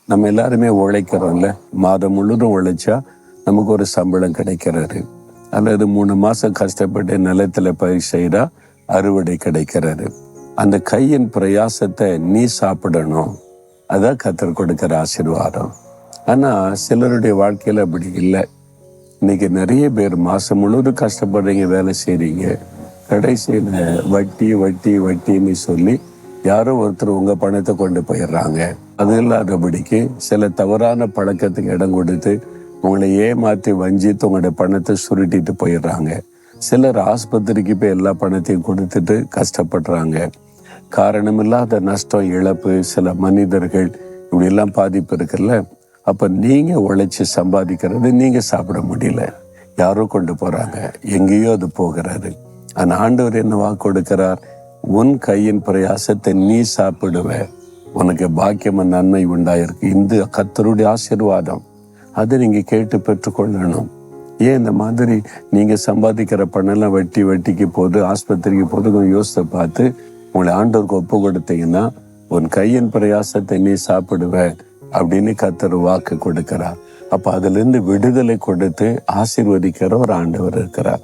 நம்ம எல்லாருமே உழைக்கிறோம்ல, மாதம் முழுதும் உழைச்சா நமக்கு ஒரு சம்பளம் கிடைக்கிறாரு. அல்லது 3 மாசம் கஷ்டப்பட்டு நிலத்துல பயிர் செய்தா அறுவடை கிடைக்கிறாரு. அந்த கையின் பிரயாசத்தை நீ சாப்பிடணும். அதான் கர்த்தர் கொடுக்கிற ஆசீர்வாதம். ஆனா சிலருடைய வாழ்க்கையில அப்படி இல்லை. இன்னைக்கு நிறைய பேர் மாசம் முழுவதும் கஷ்டப்படுறீங்க, வேலை செய்றீங்க, கடைசியில வட்டி வட்டி வட்டின்னு சொல்லி யாரோ ஒருத்தர் உங்க பணத்தை கொண்டு போயிடுறாங்க. அது இல்லாதபடிக்கு சில தவறான பழக்கத்துக்கு இடம் கொடுத்து உங்களை ஏமாத்தி வஞ்சித்து உங்களுடைய பணத்தை சுருட்டிட்டு போயிடுறாங்க. சிலர் ஆஸ்பத்திரிக்கு போய் எல்லா பணத்தையும் கொடுத்துட்டு கஷ்டப்படுறாங்க. காரணமில்லாத நஷ்டம், இழப்பு, சில மனிதர்கள் இப்படி எல்லாம் பாதிப்பு இருக்குல்ல. அப்ப நீங்க உழைச்சி சம்பாதிக்கிறது நீங்க சாப்பிட முடியல, யாரோ கொண்டு போறாங்க, எங்கேயோ அது போகிறாரு. ஆனா ஆண்டவர் என்ன வாக்கு கொடுக்கிறார்? உன் கையின் பிரயாசத்தை நீ சாப்பிடுவ, உனக்கு பாக்கியமா நன்மை உண்டாயிருக்கு. இந்த கர்த்தருடைய ஆசீர்வாதம், அதை நீங்க கேட்டு பெற்றுக்கொள்ளணும். ஏன் இந்த மாதிரி நீங்க சம்பாதிக்கிற பணம்லாம் வட்டிக்கு போகுது, ஆஸ்பத்திரிக்கு போகுது, கொஞ்சம் யோசித்து பார்த்து உங்களை ஆண்டவருக்கு ஒப்பு கொடுத்தீங்கன்னா உன் கையின் பிரயாசத்தை நீ சாப்பிடுவ அப்படின்னு கர்த்தர் வாக்கு கொடுக்கிறார். அப்ப அதுல இருந்து விடுதலை கொடுத்து ஆசீர்வதிக்கிற ஒரு ஆண்டவர் இருக்கிறார்.